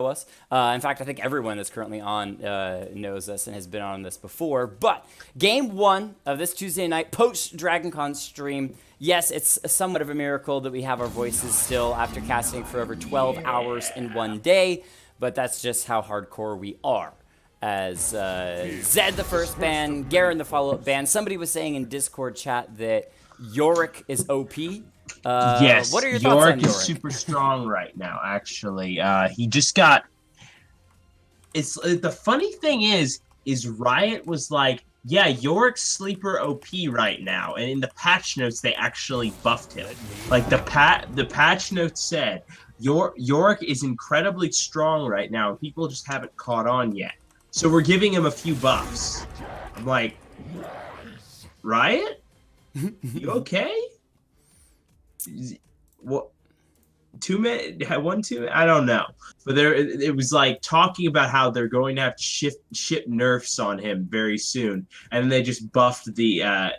us. In fact, I think everyone that's currently on knows us and has been on this before. But game one of this Tuesday night post DragonCon stream. Yes, it's somewhat of a miracle that we have our voices still after casting for over 12 hours in one day, but that's just how hardcore we are. As Zed the first ban, Garen the follow-up ban. Somebody was saying in Discord chat that Yorick is OP. Yes, what are your thoughts on Yorick is super strong right now, actually. He just got... It's the funny thing is Riot was like, yeah, Yorick's sleeper OP right now, and in the patch notes they actually buffed him. Like the patch notes said, Yorick is incredibly strong right now. People just haven't caught on yet, so we're giving him a few buffs. I'm like, Riot, you okay? What? 2 minutes? 1 2? I don't know. But it was like talking about how they're going to have to ship nerfs on him very soon, and they just buffed the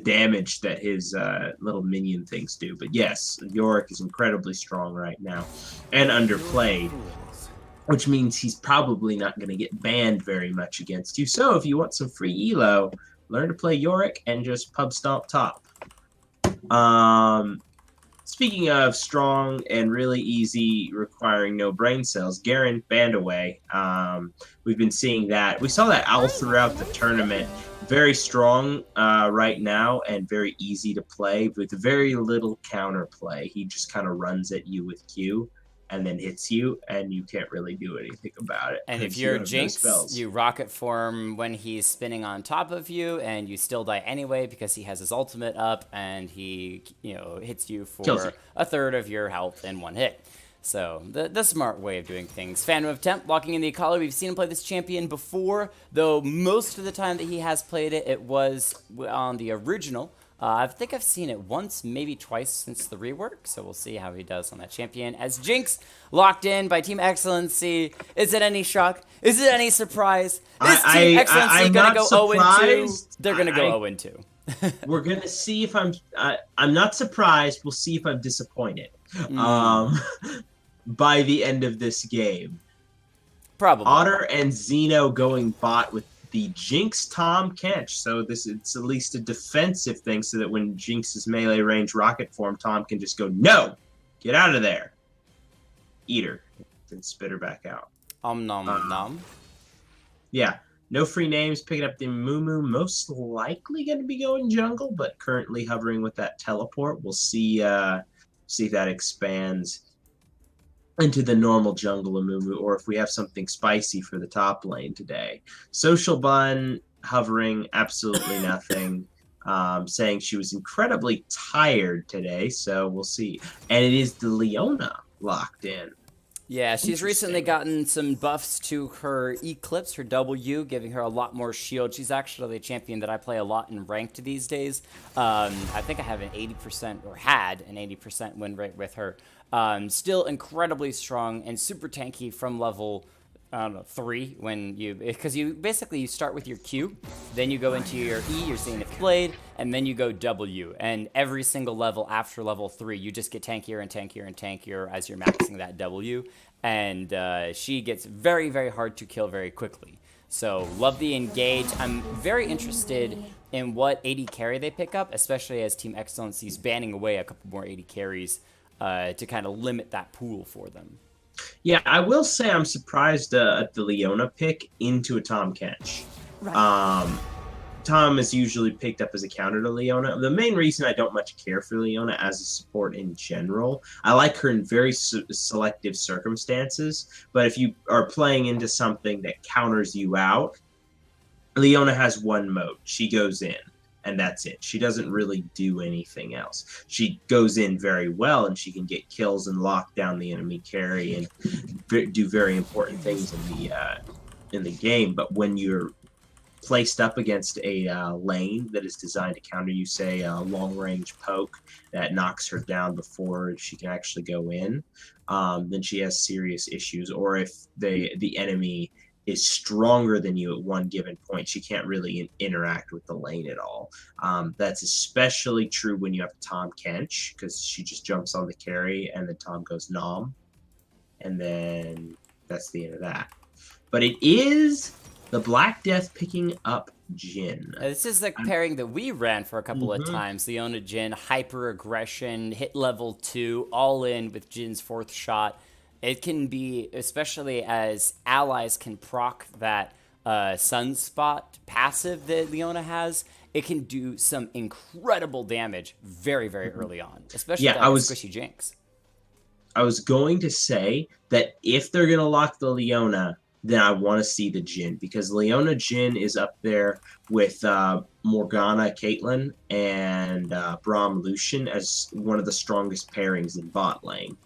damage that his little minion things do. But yes, Yorick is incredibly strong right now, and underplayed, which means he's probably not going to get banned very much against you. So if you want some free elo, learn to play Yorick and just pub stomp top. Speaking of strong and really easy, requiring no brain cells, Garen banned away. We've been seeing that. We saw that all throughout the tournament. Very strong right now and very easy to play with very little counterplay. He just kind of runs at you with Q and then hits you, and you can't really do anything about it. And if you're Jinx, you rocket form when he's spinning on top of you, and you still die anyway because he has his ultimate up, and he, hits you for a third of your health in one hit. So the smart way of doing things. Phantom of Temp, locking in the Akali. We've seen him play this champion before, though most of the time that he has played it, it was on the original. I think I've seen it once, maybe twice since the rework, so we'll see how he does on that champion. As Jinx, locked in by Team XLNC. Is it any shock? Is it any surprise? Is Team XLNC going to go 0-2? They're going to go 0-2. We're going to see if I'm not surprised. We'll see if I'm disappointed by the end of this game. Probably. Otter and Xeno going bot with the Jinx Tahm Kench. So it's at least a defensive thing, so that when Jinx's melee range rocket form, Tahm can just go, no! Get out of there! Eat her. Then spit her back out. Nom. Yeah. No free names. Picking up the Moo. Most likely going to be going jungle, but currently hovering with that teleport. We'll see if that expands into the normal jungle of Moo, or if we have something spicy for the top lane today. Social Bun hovering absolutely nothing, saying she was incredibly tired today, so we'll see. And it is the Leona locked in. Yeah, she's recently gotten some buffs to her Eclipse, her W, giving her a lot more shield. She's actually a champion that I play a lot in ranked these days. I think I have an 80%, or had an 80% win rate with her. Still incredibly strong and super tanky from level 3 because you basically start with your Q, then you go into your E, your Zenith Blade, and then you go W. And every single level after level 3, you just get tankier and tankier and tankier as you're maxing that W. And she gets very, very hard to kill very quickly. So love the engage. I'm very interested in what AD carry they pick up, especially as Team XLNC's banning away a couple more AD carries to kind of limit that pool for them. Yeah, I will say I'm surprised at the Leona pick into a Tahm Kench. Right. Tahm is usually picked up as a counter to Leona. The main reason I don't much care for Leona as a support in general, I like her in very selective circumstances, but if you are playing into something that counters you out, Leona has one mode. She goes in, and that's it. She doesn't really do anything else. She goes in very well, and she can get kills and lock down the enemy carry and do very important things in the game. But when you're placed up against a lane that is designed to counter you, say a long-range poke that knocks her down before she can actually go in, then she has serious issues. Or if the enemy is stronger than you at one given point, she can't really interact with the lane at all. That's especially true when you have Tahm Kench, because she just jumps on the carry and then Tahm goes nom. And then that's the end of that. But it is the Black Death picking up Jin. This is the pairing that we ran for a couple of times. Leona Jin, hyper aggression, hit level 2, all in with Jin's 4th shot. It can be, especially as allies can proc that Sunspot passive that Leona has, it can do some incredible damage very, very early on, especially with Squishy Jinx. I was going to say that if they're going to lock the Leona, then I want to see the Jin, because Leona Jin is up there with Morgana Caitlyn and Braum Lucian as one of the strongest pairings in bot lane.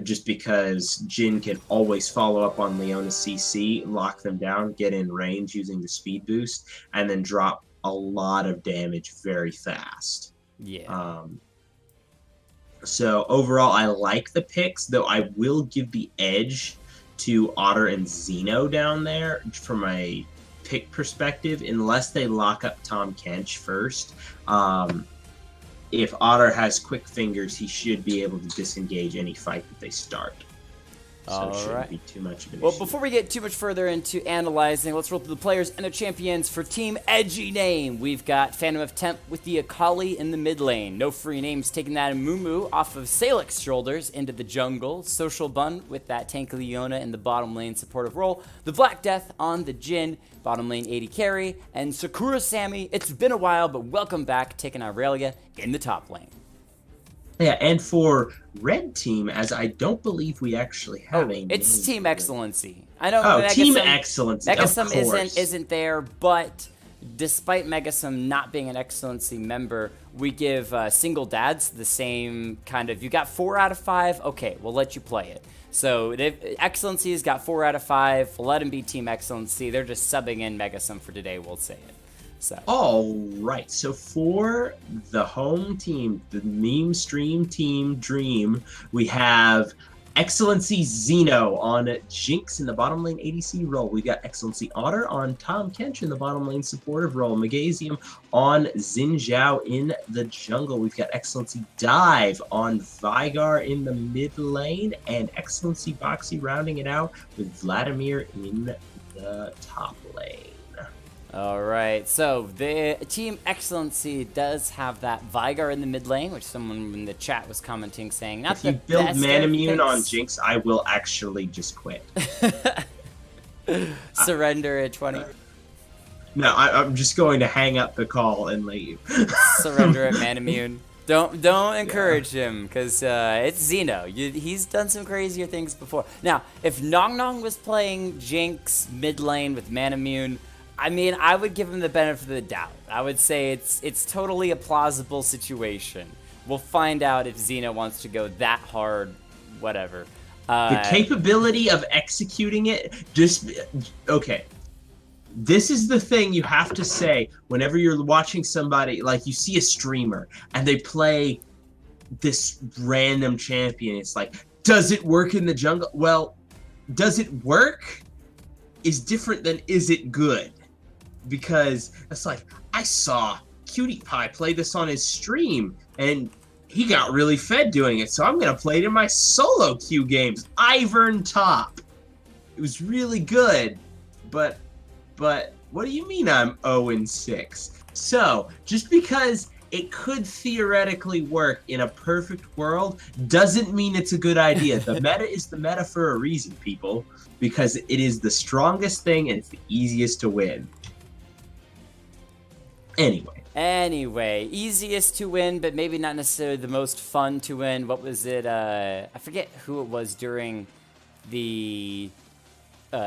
Just because Jin can always follow up on Leona CC, lock them down, get in range using the speed boost, and then drop a lot of damage very fast. Yeah. So overall, I like the picks, though I will give the edge to Otter and Xeno down there from a pick perspective, unless they lock up Tahm Kench first. If Otter has quick fingers, he should be able to disengage any fight that they start. So it shouldn't be too much of an issue. Well, before we get too much further into analyzing, let's roll through the players and their champions for Team Edgy Name. We've got Phantom of Temp with the Akali in the mid lane. No free names taking that Mumu off of Salix's shoulders into the jungle. Social Bun with that Tank Leona in the bottom lane supportive role. The Black Death on the Jin, bottom lane 80 carry. And Sakura Sammy, it's been a while, but welcome back, taking Aurelia in the top lane. Yeah, and for Red Team, as I don't believe we actually have a name. It's Team XLNC. I know. Team XLNC. Megasum isn't there, but despite Megasum not being an XLNC member, we give single dads the same kind of. You got 4 out of 5. Okay, we'll let you play it. So XLNC's got 4 out of 5. We'll let them be Team XLNC. They're just subbing in Megasum for today. We'll say it. So. All right. So for the home team, the meme stream team dream, we have Excellency Xeno on Jinx in the bottom lane ADC role. We got Excellency Otter on Tahm Kench in the bottom lane supportive role. Magazium on Xin Zhao in the jungle. We've got Excellency Dive on Vigar in the mid lane, and Excellency Boxy rounding it out with Vladimir in the top lane. All right, so the Team Excellency does have that Vigar in the mid lane, which someone in the chat was commenting saying, not if you build Manamune on Jinx, I will actually just quit. Surrender at 20. No, I'm just going to hang up the call and leave. Surrender at Manamune. Don't encourage him, because it's Xeno. He's done some crazier things before. Now, if Nong Nong was playing Jinx mid lane with Manamune, I mean, I would give him the benefit of the doubt. I would say it's totally a plausible situation. We'll find out if Xeno wants to go that hard, whatever. The capability of executing it, okay. This is the thing you have to say whenever you're watching somebody, like you see a streamer, and they play this random champion. It's like, does it work in the jungle? Well, does it work is different than is it good? Because it's like, I saw Cutie Pie play this on his stream, and he got really fed doing it, so I'm going to play it in my solo queue games. Ivern top. It was really good, but what do you mean I'm 0-6? So, just because it could theoretically work in a perfect world doesn't mean it's a good idea. The meta is the meta for a reason, people, because it is the strongest thing and it's the easiest to win. Anyway, easiest to win, but maybe not necessarily the most fun to win. What was it? I forget who it was during the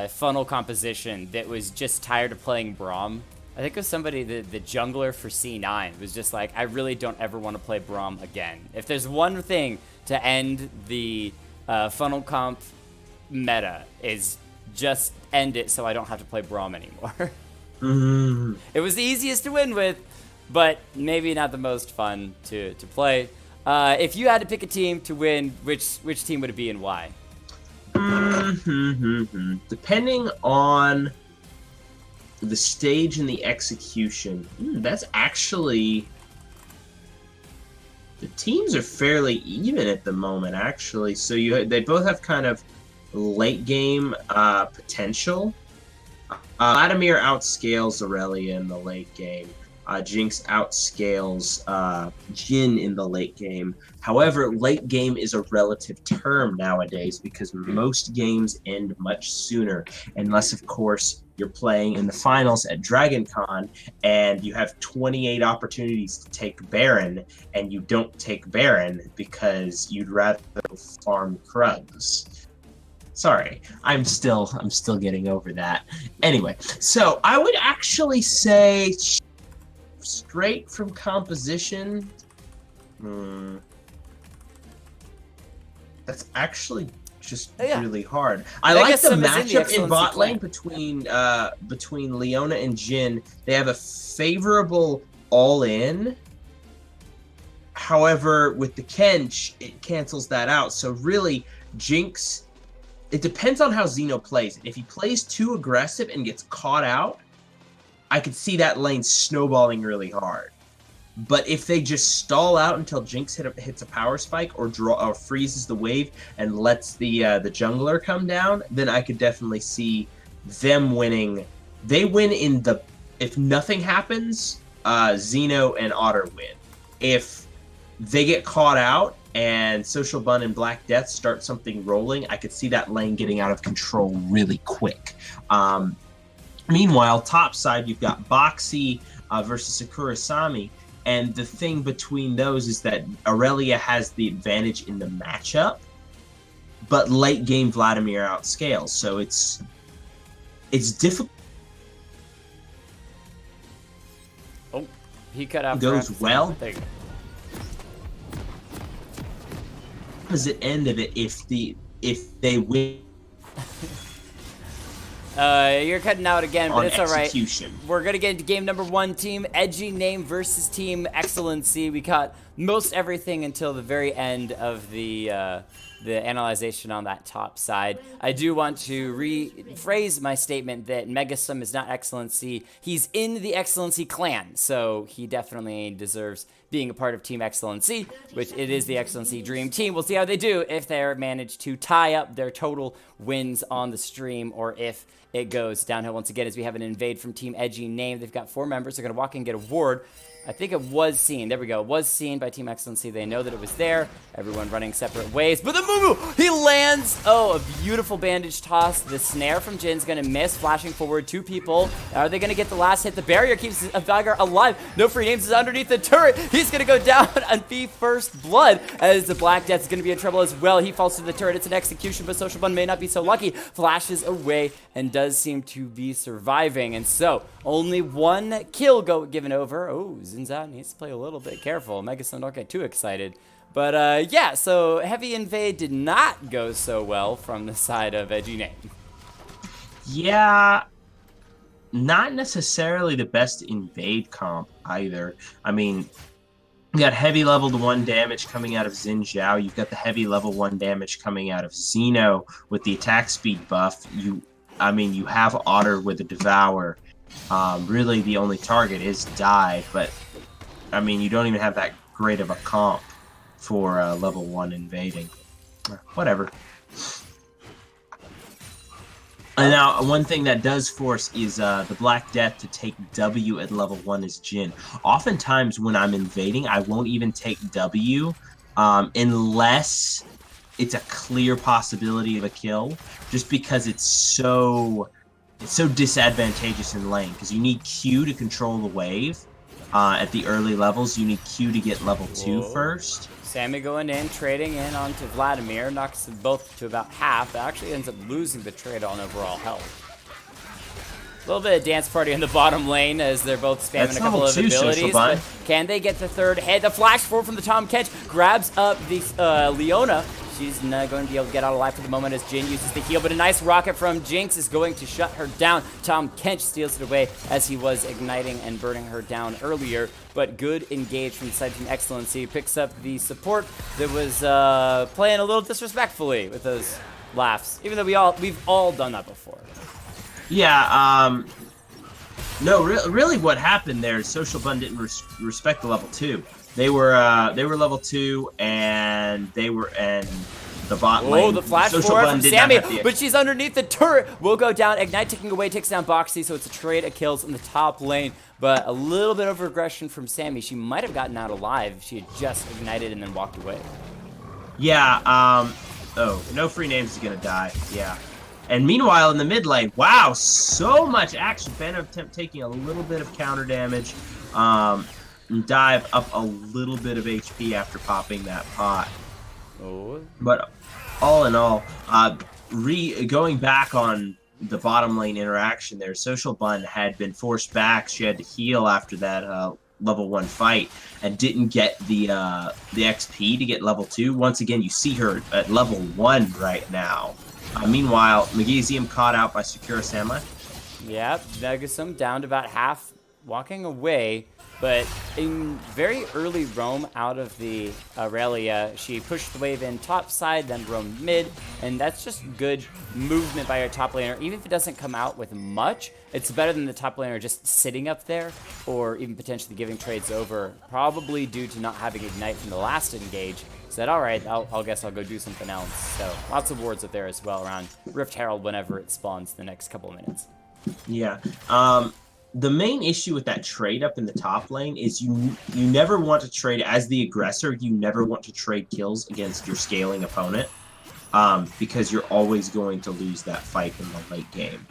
funnel composition that was just tired of playing Braum. I think it was somebody, the jungler for C9, was just like, I really don't ever want to play Braum again. If there's one thing to end the funnel comp meta, is just end it so I don't have to play Braum anymore. It was the easiest to win with, but maybe not the most fun to play. If you had to pick a team to win, which team would it be and why? Depending on the stage and the execution, that's actually... The teams are fairly even at the moment, actually. So they both have kind of late game potential. Vladimir outscales Aurelia in the late game. Jinx outscales Jhin in the late game. However, late game is a relative term nowadays because most games end much sooner, unless, of course, you're playing in the finals at DragonCon and you have 28 opportunities to take Baron and you don't take Baron because you'd rather farm Krugs. Sorry, I'm still getting over that. Anyway, so I would actually say straight from composition. That's actually just really hard. I like the matchup in bot lane between Leona and Jhin. They have a favorable all-in. However, with the Kench, it cancels that out. So really, Jinx, it depends on how Zeno plays. If he plays too aggressive and gets caught out, I could see that lane snowballing really hard. But if they just stall out until Jinx hits a power spike or freezes the wave and lets the jungler come down, then I could definitely see them winning. They win in the... If nothing happens, Zeno and Otter win. If they get caught out and Social Bun and Black Death start something rolling, I could see that lane getting out of control really quick. Meanwhile, top side, you've got Boxy versus Sakurasami, and the thing between those is that Aurelia has the advantage in the matchup, but late game Vladimir outscales, so it's difficult. Oh, he cut out. Goes well. Opposite end of it if they win. You're cutting out again, but it's execution. All right. We're gonna get into game number 1. Team Edgy name versus Team XLNC. We caught most everything until the very end of the analyzation on that top side. I do want to rephrase my statement that Megasum is not XLNC. He's in the XLNC clan, so he definitely deserves being a part of Team XLNC, which it is the XLNC Dream Team. We'll see how they do if they manage to tie up their total wins on the stream or if it goes downhill once again as we have an invade from Team Edgy name. They've got 4 members. They're going to walk in and get a ward. I think it was seen. There we go. It was seen by Team XLNC. They know that it was there. Everyone running separate ways. But the Moo, he lands. Oh, a beautiful bandage toss. The snare from Jin's going to miss. Flashing forward. 2 people. Are they going to get the last hit? The barrier keeps Veigar alive. No free names is underneath the turret. He's going to go down on the first blood as the Black Death is going to be in trouble as well. He falls to the turret. It's an execution, but Social Bun may not be so lucky. Flashes away and does seem to be surviving. And so, only 1 kill given over. Oh, Zinzao needs to play a little bit careful. Megason, don't get too excited. But yeah, so Heavy Invade did not go so well from the side of Edgy name. Yeah, not necessarily the best invade comp either. I mean, you got heavy level 1 damage coming out of Xin Zhao. You've got the heavy level 1 damage coming out of Zeno with the attack speed buff. You have Otter with a Devour. Really, the only target is Die, but I mean, you don't even have that great of a comp for level 1 invading. Whatever. And now, one thing that does force is the Black Death to take W at level 1 is Jhin. Oftentimes, when I'm invading, I won't even take W unless it's a clear possibility of a kill, just because it's so disadvantageous in lane, because you need Q to control the wave. At the early levels, you need Q to get level 2 first. Sammy going in, trading in onto Vladimir, knocks them both to about half. That actually ends up losing the trade on overall health. A little bit of dance party in the bottom lane as they're both spamming a couple of abilities. But can they get the third hit? The flash forward from the Tom Kench grabs up the Leona. She's not going to be able to get out alive for the moment as Jhin uses the heal, but a nice rocket from Jinx is going to shut her down. Tom Kench steals it away as he was igniting and burning her down earlier, but good engage from the side from XLNC. Picks up the support that was playing a little disrespectfully with those laughs, even though we've all done that before. Yeah, no, really what happened there is Social Bun didn't respect the level 2. They were level 2, and the bot lane. Oh, the flash Social forward Bun from did not Sammy, have the but she's underneath the turret. Will go down. Ignite taking away, takes down Boxy, so it's a trade of kills in the top lane. But a little bit of aggression from Sammy. She might have gotten out alive if she had just ignited and then walked away. Yeah, oh, no free names is gonna die. Yeah. And meanwhile, in the mid lane, wow, so much action. Phantom Temp taking a little bit of counter damage. Dive up a little bit of HP after popping that pot. Oh. But all in all, going back on the bottom lane interaction there, Social Bun had been forced back. She had to heal after that level 1 fight and didn't get the XP to get level 2. Once again, you see her at level 1 right now. Meanwhile, Magnesium caught out by Sakura Samurai. Yep, Megasum down to about half, walking away. But in very early roam out of the Aurelia, she pushed the wave in top side, then roamed mid, and that's just good movement by her top laner. Even if it doesn't come out with much, it's better than the top laner just sitting up there, or even potentially giving trades over, probably due to not having Ignite from the last engage. Said, all right, I'll guess I'll go do something else. So lots of wards up there as well around Rift Herald whenever it spawns the next couple of minutes. Yeah. The main issue with that trade up in the top lane is you never want to trade as the aggressor. You never want to trade kills against your scaling opponent because you're always going to lose that fight in the late game.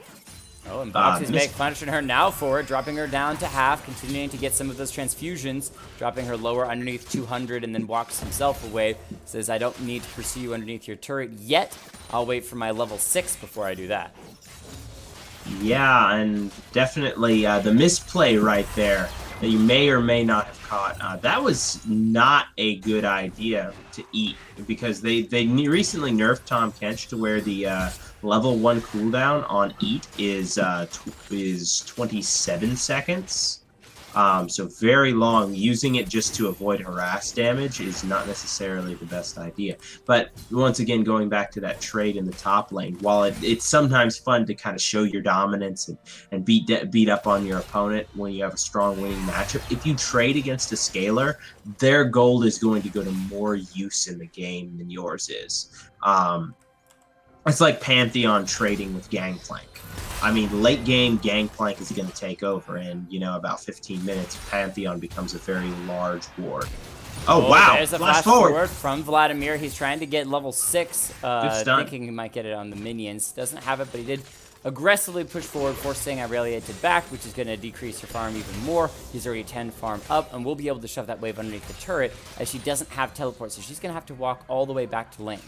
Oh, and Boxy's punishing her now for it, dropping her down to half, continuing to get some of those transfusions, dropping her lower underneath 200, and then walks himself away. Says, I don't need to pursue you underneath your turret yet. I'll wait for my level 6 before I do that. Yeah, and definitely the misplay right there that you may or may not have caught. That was not a good idea to eat because they recently nerfed Tahm Kench to where the level 1 cooldown on eat is 27 seconds. So very long. Using it just to avoid harass damage is not necessarily the best idea. But once again, going back to that trade in the top lane, while it's sometimes fun to kind of show your dominance and beat up on your opponent when you have a strong winning matchup, if you trade against a scaler, their gold is going to go to more use in the game than yours is. It's like Pantheon trading with Gangplank. I mean, late game, Gangplank is going to take over, and, about 15 minutes, Pantheon becomes a very large ward. Oh, wow! There's a flash forward from Vladimir. He's trying to get level 6, thinking he might get it on the minions. Doesn't have it, but he did aggressively push forward, forcing Aurelia to back, which is going to decrease her farm even more. He's already 10 farm up, and will be able to shove that wave underneath the turret, as she doesn't have teleport, so she's going to have to walk all the way back to lane.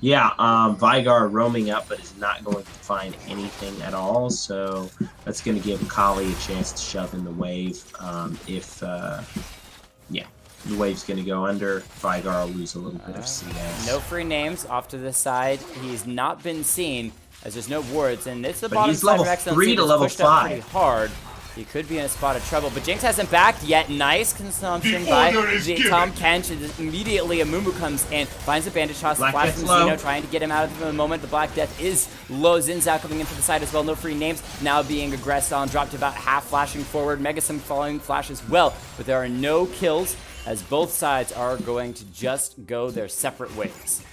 Yeah, Vigar roaming up, but is not going to find anything at all, so that's going to give Kali a chance to shove in the wave. Yeah, the wave's going to go under. Vigar will lose a little bit of CS. No free names off to the side. He's not been seen, as there's no wards, and it's the bottom side of XLNC. 3 to level 5. Pretty hard. He could be in a spot of trouble, but Jinx hasn't backed yet. Nice consumption by Tahm Kench. Immediately, a Mumu comes in, finds a bandage toss, flash from Zeno, trying to get him out of the moment. The Black Death is low. Zinzao coming in from the side as well. No free names. Now being aggressed on, dropped to about half, flashing forward. Megasum following flash as well, but there are no kills, as both sides are going to just go their separate ways.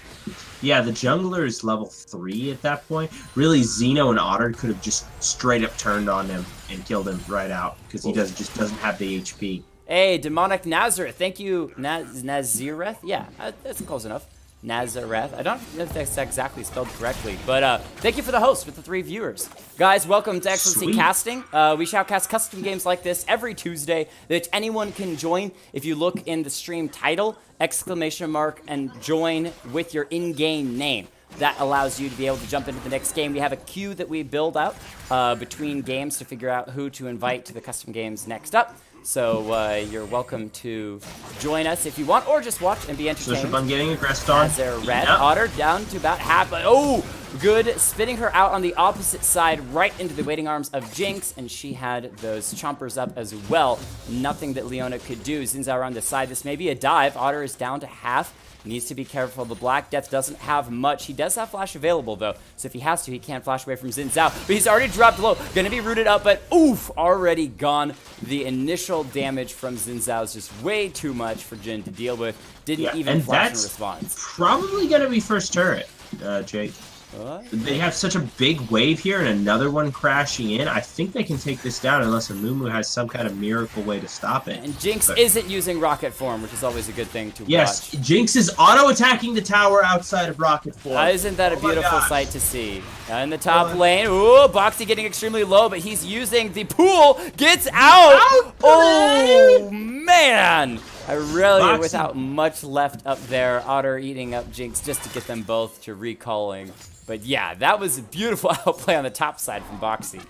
Yeah, the jungler is level 3 at that point. Really, Zeno and Otter could have just straight up turned on him and killed him right out because he just doesn't have the HP. Hey, Demonic Nazareth. Thank you, Nazireth. Yeah, that's close enough. Nazareth. I don't know if that's exactly spelled correctly, but thank you for the host with the 3 viewers. Guys, welcome to XLNC Casting. We shoutcast custom games like this every Tuesday that anyone can join. If you look in the stream title, ! and join with your in-game name. That allows you to be able to jump into the next game. We have a queue that we build out between games to figure out who to invite to the custom games next up. So you're welcome to join us if you want, or just watch and be entertained. So I'm getting aggressed on. As they're red. Otter down to about half. Oh, Good, spitting her out on the opposite side, right into the waiting arms of Jinx, and she had those chompers up as well. Nothing that Leona could do. Xin Zhao around the side. This may be a dive. Otter is down to half. Needs to be careful. The Black Death doesn't have much. He does have flash available, though, so if he has to, he can flash away from Xin Zhao. But he's already dropped low. Gonna be rooted up, but oof, already gone. The initial damage from Xin Zhao is just way too much for Jin to deal with. Didn't even flash in response. Probably gonna be first turret, Jake. What? They have such a big wave here and another one crashing in. I think they can take this down unless Amumu has some kind of miracle way to stop it. And Jinx isn't using rocket form, which is always a good thing to yes, watch. Jinx is auto-attacking the tower outside of rocket form. Isn't that a beautiful sight to see? In the top lane, ooh, Boxy getting extremely low, but he's using the pool, gets out! Oh, man! Irelia without much left up there. Otter eating up Jinx just to get them both to recalling. But yeah, that was a beautiful outplay on the top side from Boxy.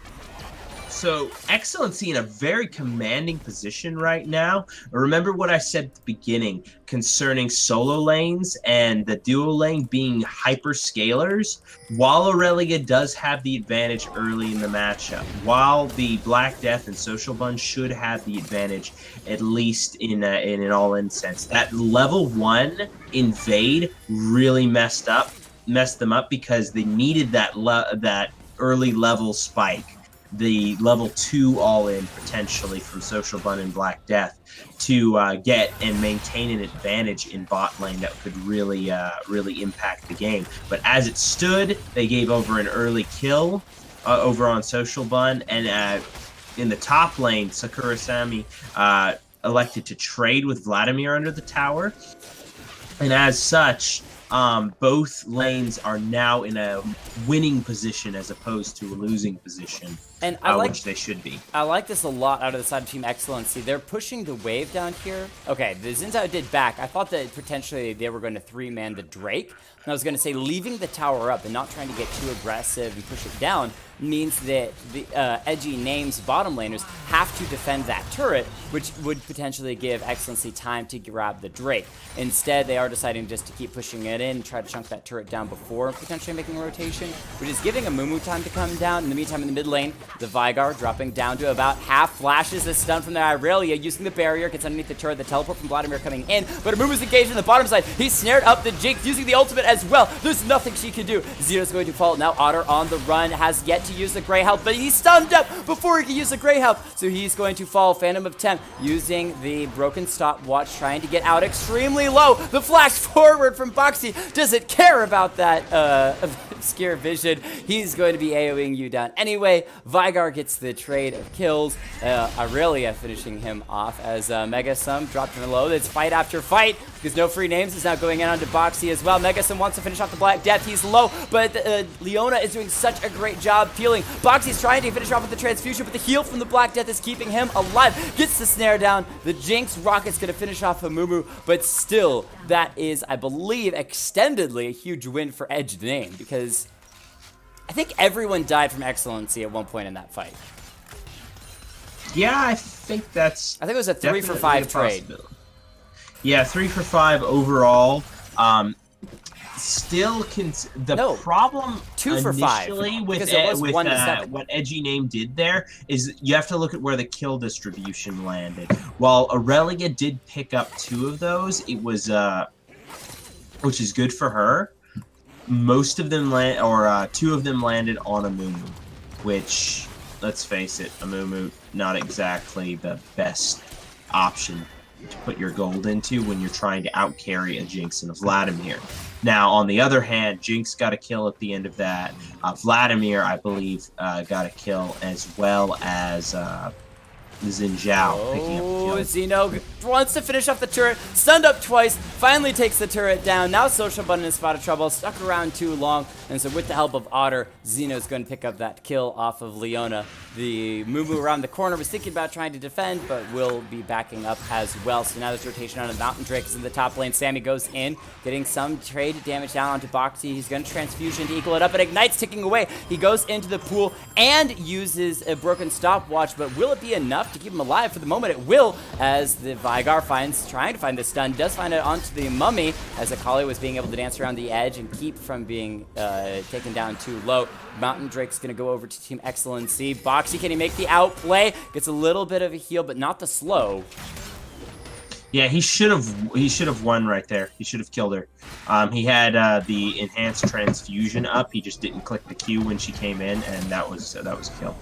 So, XLNC in a very commanding position right now. Remember what I said at the beginning concerning solo lanes and the duo lane being hyperscalers? While Aurelia does have the advantage early in the matchup, while the Black Death and Social Bun should have the advantage, at least in an all-in sense, that level 1 invade really messed them up because they needed that early level spike. The level 2 all-in potentially from Social Bun and Black Death to get and maintain an advantage in bot lane that could really impact the game. But as it stood, they gave over an early kill over on Social Bun, and in the top lane, Sakurasami elected to trade with Vladimir under the tower, and as such, both lanes are now in a winning position as opposed to a losing position, and which they should be. I like this a lot out of the side of Team XLNC. They're pushing the wave down here. Okay, the Xin Zhao did back. I thought that potentially they were going to 3-man the Drake. And I was going to say leaving the tower up and not trying to get too aggressive and push it down means that the Edgy names bottom laners have to defend that turret, which would potentially give XLNC time to grab the Drake. Instead, they are deciding just to keep pushing it in, try to chunk that turret down before potentially making a rotation, which is giving Amumu time to come down. In the meantime, in the mid lane, the Vigar dropping down to about half, flashes a stun from the Irelia, using the barrier, gets underneath the turret, the teleport from Vladimir coming in, but Amumu's engaged in the bottom side. He's snared up the Jinx, using the ultimate as well. There's nothing she can do. Xeno's going to fall. Now Otter on the run, has yet to use the Grey Health, but he's stunned up before he can use the Grey Health, so he's going to fall. Phantom of Temp using the broken stopwatch, trying to get out extremely low. The flash forward from Boxy doesn't care about that obscure vision. He's going to be AoEing you down anyway. Vigar gets the trade of kills. Aurelia finishing him off as Megasum dropped him low. It's fight after fight because no free names is now going in onto Boxy as well. Megasum wants to finish off the Black Death. He's low, but Leona is doing such a great job healing. Boxy's trying to finish off with the transfusion, but the heal from the Black Death is keeping him alive. Gets the snare down. The Jinx Rocket's going to finish off Amumu, but still, that is, I believe, extendedly a huge win for Edge name because I think everyone died from XLNC at one point in that fight. Yeah, I think it was a 3 for 5 trade. Yeah, 3 for 5 overall. Problem 2 for 5 with what Edgy name did there is you have to look at where the kill distribution landed. While Aurelia did pick up 2 of those, it was which is good for her. Most of them 2 of them landed on Amumu, which, let's face it, Amumu not exactly the best option to put your gold into when you're trying to outcarry a Jinx and a Vladimir. Now, on the other hand, Jinx got a kill at the end of that. Vladimir, I believe, got a kill, as well as Xin Zhao picking up the kill. Xeno wants to finish off the turret, stunned up twice, finally takes the turret down. Now Social Bun in a spot of trouble, stuck around too long, and so with the help of Otter, Xeno's going to pick up that kill off of Leona. The Mumu around the corner was thinking about trying to defend, but will be backing up as well. So now there's rotation on the Mountain Drake is in the top lane. Sammy goes in, getting some trade damage down onto Boxy. He's going to transfusion to equal it up, but Ignite's ticking away. He goes into the pool and uses a broken stopwatch, but will it be enough enough to keep him alive for the moment. It will, as the Vigar trying to find the stun, does find it onto the Mummy, as Akali was being able to dance around the edge and keep from being taken down too low. Mountain Drake's going to go over to Team XLNC. Boxy, can he make the outplay? Gets a little bit of a heal, but not the slow. Yeah, he should have won right there. He should have killed her. He had the enhanced transfusion up. He just didn't click the Q when she came in, and that was a kill.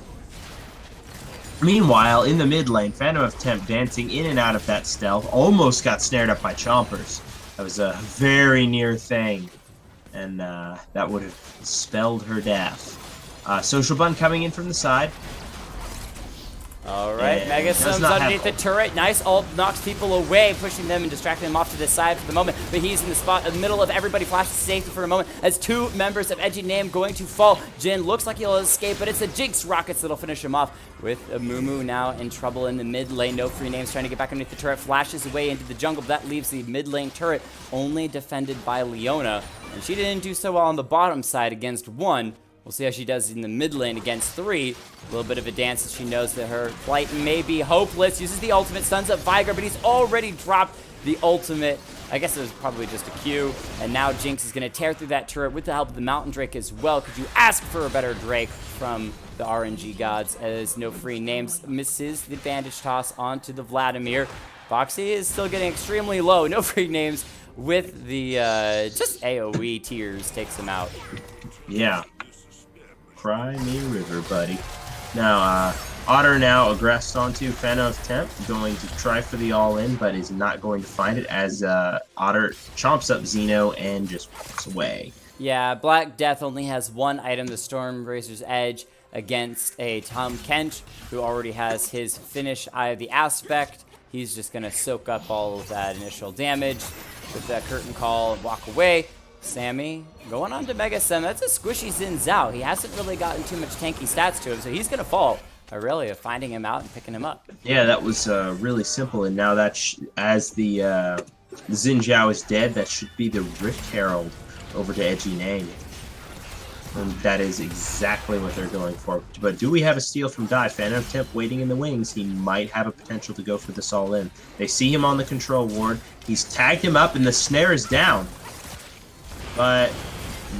Meanwhile, in the mid lane, Phantom of Temp dancing in and out of that stealth, almost got snared up by Chompers. That was a very near thing, and that would have spelled her death. Social Bun coming in from the side. All right, Mega Sims underneath the turret. Nice ult, knocks people away, pushing them and distracting them off to the side for the moment. But he's in the spot in the middle of everybody. Flashes safety for a moment as two members of Edgy Name going to fall. Jin looks like he'll escape, but it's the Jinx Rockets that'll finish him off. With Amumu now in trouble in the mid lane. No free names trying to get back underneath the turret. Flashes away into the jungle. That leaves the mid lane turret only defended by Leona. And she didn't do so well on the bottom side against one. We'll see how she does in the mid lane against three. A little bit of a dance as she knows that her flight may be hopeless. Uses the ultimate, stuns up Vigar, but he's already dropped the ultimate. I guess it was probably just a Q. And now Jinx is going to tear through that turret with the help of the Mountain Drake as well. Could you ask for a better Drake from the RNG gods, as no free names misses the bandage toss onto the Vladimir. Boxy is still getting extremely low. No free names with the just AoE tears takes him out. Yeah. Cry me a river, buddy. Now, Otter now aggressed onto Phantom of Temp, going to try for the all-in, but is not going to find it as Otter chomps up Zeno and just walks away. Yeah, Black Death only has one item, the Stormrazor's Edge, against a Tahm Kench, who already has his finish Eye of the Aspect. He's just going to soak up all of that initial damage with that curtain call and walk away. Sammy going on to Mega Sim. That's a squishy Xin Zhao. He hasn't really gotten too much tanky stats to him, so he's going to fall. Aurelia finding him out and picking him up. Yeah, that was really simple, and now that as the Xin Zhao is dead, that should be the Rift Herald over to Edgy Name. And that is exactly what they're going for. But do we have a steal from Dive? Phantom of Temp waiting in the wings. He might have a potential to go for this all in. They see him on the control ward. He's tagged him up, and the snare is down. But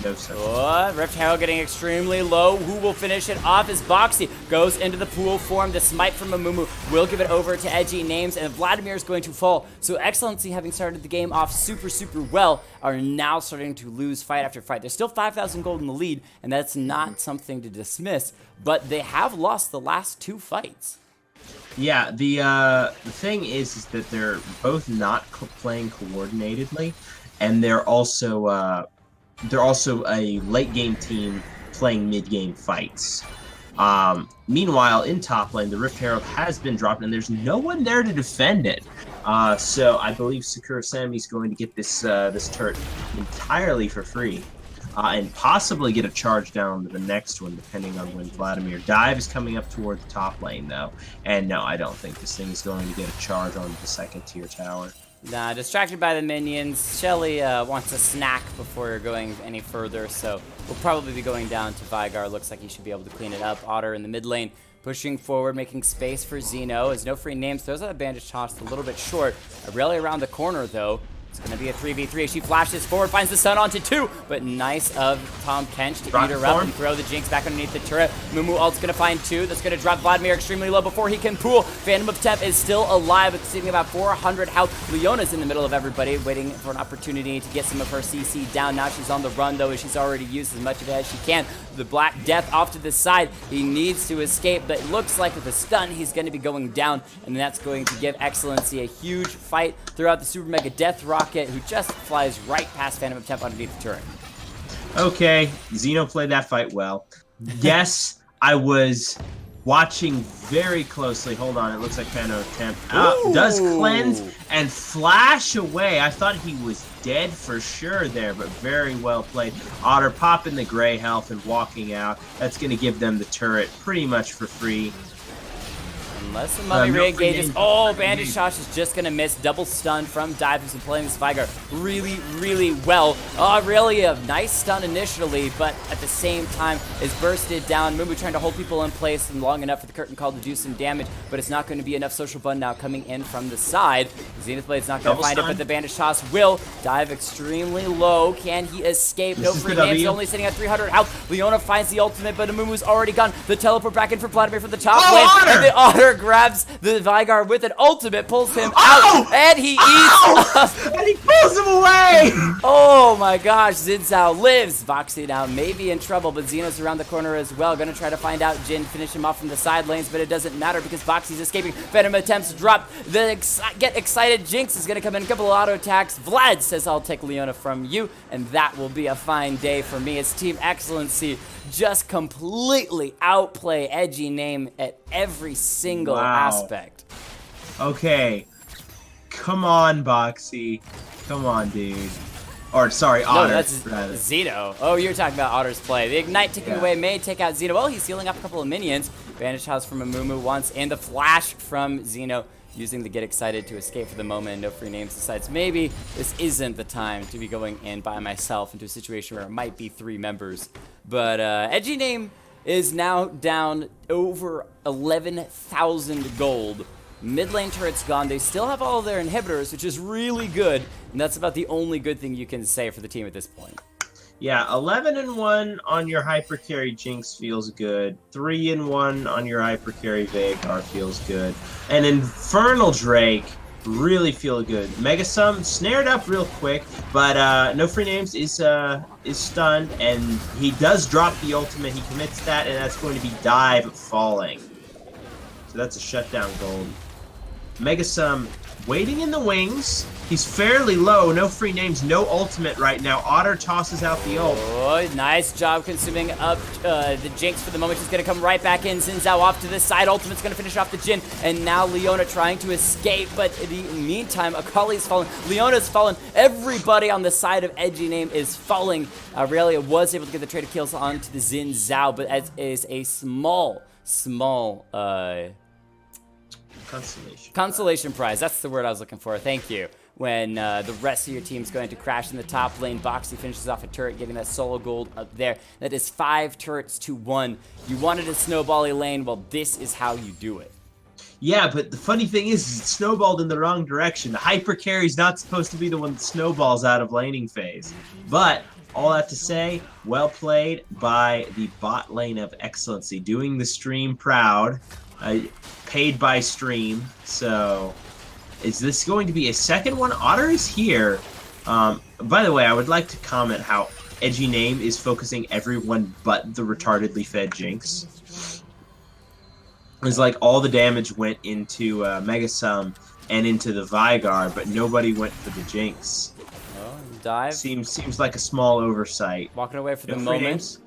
no such. Rift Herald getting extremely low. Who will finish it off as Boxy goes into the pool form. The smite from Amumu will give it over to Edgy Names, and Vladimir is going to fall. So XLNC, having started the game off super well, are now starting to lose fight after fight. There's still 5,000 gold in the lead, and that's not something to dismiss, but they have lost the last two fights. Yeah, the thing is that they're both not playing coordinatedly, and they're also a late game team playing mid game fights. Meanwhile, in top lane, the Rift Herald has been dropped, and there's no one there to defend it. So I believe Sakura Sammy's going to get this this turret entirely for free, and possibly get a charge down to the next one, depending on when Vladimir Dive is coming up toward the top lane, though. And no, I don't think this thing is going to get a charge on the second tier tower. Nah, distracted by the minions. Shelly wants a snack before going any further, so we'll probably be going down to Vigar. Looks like he should be able to clean it up. Otter in the mid lane, pushing forward, making space for Zeno. As no free names, throws out a bandage toss a little bit short. Aurelia around the corner, though. It's going to be a 3v3. She flashes forward, finds the stun onto two, but nice of Tahm Kench to eat her up and throw the Jinx back underneath the turret. Mumu ult's going to find two. That's going to drop Vladimir extremely low before he can pool. Phantom of Temp is still alive, it's sitting about 400 health. Leona's in the middle of everybody, waiting for an opportunity to get some of her CC down. Now she's on the run, though, as she's already used as much of it as she can. The Black Death off to the side. He needs to escape, but it looks like with a stun, he's going to be going down, and that's going to give XLNC a huge fight throughout the Super Mega Death Rocket, who just flies right past Phantom of Temp underneath the turret. Okay, Zeno played that fight well. Yes, I was watching very closely. Hold on, it looks like Phantom of Temp does cleanse and flash away. I thought he was dead for sure there, but very well played. Otter popping the gray health and walking out. That's going to give them the turret pretty much for free. Unless the Mummy re-engages. Oh, Bandage Shosh is just going to miss. Double stun from Dive, who's been playing this Vigar really, really well. Really a nice stun initially, but at the same time is bursted down. Mumu trying to hold people in place and long enough for the Curtain Call to do some damage, but it's not going to be enough. Social Bun now coming in from the side. Zenith Blade's not going to find it, but the Bandage Shosh will. Dive extremely low. Can he escape? No free names. Only sitting at 300 health. Leona finds the ultimate, but Mumu's already gone. The teleport back in for Vladimir from the top lane, and the Otter grabs the Vigar with an ultimate, pulls him out, and he eats up. And he pulls him away! Oh my gosh, Xin Zhao lives. Voxy now may be in trouble, but Xeno's around the corner as well. Gonna try to find out Jin, finish him off from the side lanes, but it doesn't matter because Voxy's escaping. Phantom attempts drop. The get excited Jinx is gonna come in, a couple of auto attacks. Vlad says, I'll take Leona from you, and that will be a fine day for me. It's Team XLNC just completely outplay Edgy name at every single aspect. Okay. Come on, Boxy. Come on, dude. Or, sorry, Otter. No, that's Zeno. Oh, you're talking about Otter's play. The Ignite ticking away may take out Zeno. Well, he's healing up a couple of minions. Vanish House from Amumu once, and the flash from Zeno, using the Get Excited to escape for the moment. No free names decides maybe this isn't the time to be going in by myself into a situation where it might be 3 members. But Edgy name is now down over 11,000 gold. Mid lane turret's gone. They still have all of their inhibitors, which is really good. And that's about the only good thing you can say for the team at this point. Yeah, 11-1 on your hyper carry Jinx feels good. 3-1 on your hyper carry Veigar feels good. And Infernal Drake really feel good. Mega Sum snared up real quick, but no free names is stunned, and he does drop the ultimate. He commits that, and that's going to be Dive falling. So that's a shutdown gold. Mega Sum waiting in the wings. He's fairly low. No free names, no ultimate right now. Otter tosses out the ult. Oh, nice job consuming up the Jinx for the moment. She's going to come right back in. Xin Zhao off to this side. Ultimate's going to finish off the Jin. And now Leona trying to escape. But in the meantime, Akali's fallen. Leona's fallen. Everybody on the side of Edgy name is falling. Aurelia was able to get the trade of kills onto the Xin Zhao, but as is a small consolation prize. That's the word I was looking for. Thank you. When the rest of your team's going to crash in the top lane, Boxy finishes off a turret, getting that solo gold up there. That is 5 turrets to 1. You wanted a snowbally lane. Well, this is how you do it. Yeah, but the funny thing is it snowballed in the wrong direction. The hyper carry's not supposed to be the one that snowballs out of laning phase. But all that to say, well played by the bot lane of XLNC, doing the stream proud. Paid by stream. So is this going to be a second one? Otter is here. By the way, I would like to comment how Edgy name is focusing everyone but the retardedly fed Jinx. It's like all the damage went into Mega Sum and into the Vigar, but nobody went for the Jinx. Oh, Dive seems like a small oversight. Walking away for the moment.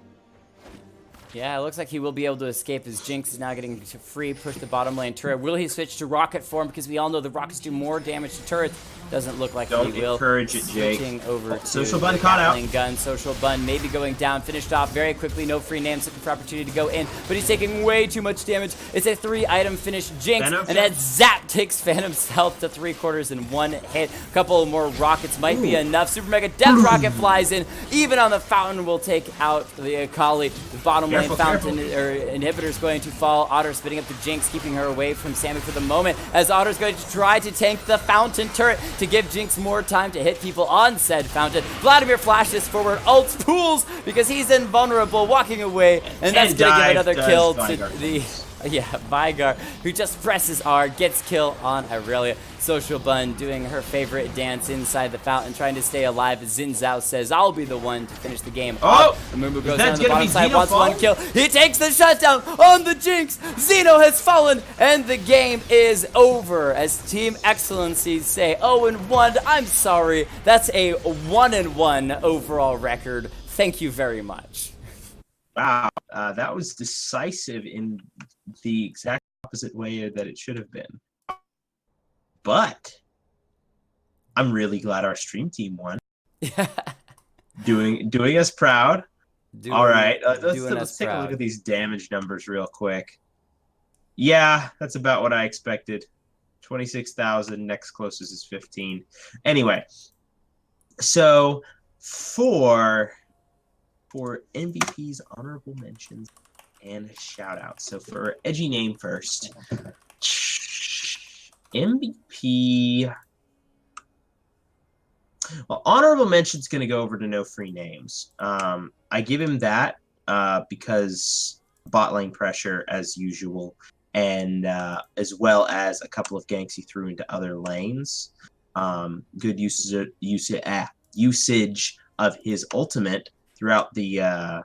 Yeah, it looks like he will be able to escape as Jinx is now getting to free push the bottom lane turret. Will he switch to rocket form? Because we all know the rockets do more damage to turrets. Doesn't look like he will. Don't encourage it, Jake. Switching over to Social Bun caught out. Gun. Social Bun maybe going down. Finished off very quickly. No free names. Looking for opportunity to go in. But he's taking way too much damage. It's a 3-item finish. Jinx. And that zap takes Phantom's health to 3/4 in 1 hit. A couple more rockets might be enough. Super Mega Death Rocket flies in. Even on the fountain will take out the Akali. The bottom lane fountain or inhibitor is going to fall. Otter spitting up the Jinx, keeping her away from Sammy for the moment. As Otter's going to try to tank the fountain turret to give Jinx more time to hit people on said fountain. Vladimir flashes forward, ults, pools, because he's invulnerable, walking away, and that's going to give another kill to the Vigar, who just presses R, gets kill on Aurelia. Social Bun doing her favorite dance inside the fountain, trying to stay alive. Xin Zhao says, I'll be the one to finish the game. Oh! Amumu goes down the bottom side, wants 1 kill. He takes the shutdown on the Jinx. Zeno has fallen, and the game is over. As Team XLNC say, 0-1. I'm sorry. That's a 1-1 overall record. Thank you very much. Wow, that was decisive in the exact opposite way that it should have been. But I'm really glad our stream team won. doing us proud. All right, let's take a look at these damage numbers real quick. Yeah, that's about what I expected. 26,000. Next closest is 15. Anyway, so for MVPs, honorable mentions, and shout outs. So for Edgy name first. MVP. Well, honorable mention's going to go over to no free names. I give him that because bot lane pressure as usual, and as well as a couple of ganks he threw into other lanes. Good usage of his ultimate throughout the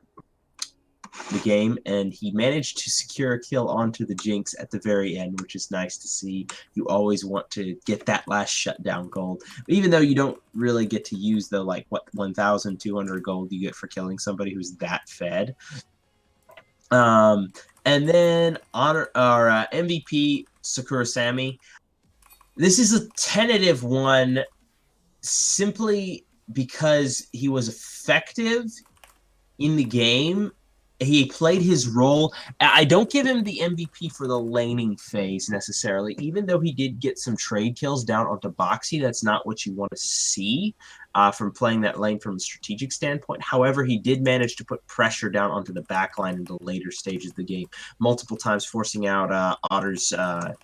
game, and he managed to secure a kill onto the Jinx at the very end, which is nice to see. You always want to get that last shutdown gold, even though you don't really get to use the 1,200 gold you get for killing somebody who's that fed. And then MVP Sakura Sammy. This is a tentative one simply because he was effective in the game. He played his role. I don't give him the MVP for the laning phase necessarily, even though he did get some trade kills down onto Boxy. That's not what you want to see from playing that lane from a strategic standpoint. However, he did manage to put pressure down onto the backline in the later stages of the game, multiple times forcing out Otter's development.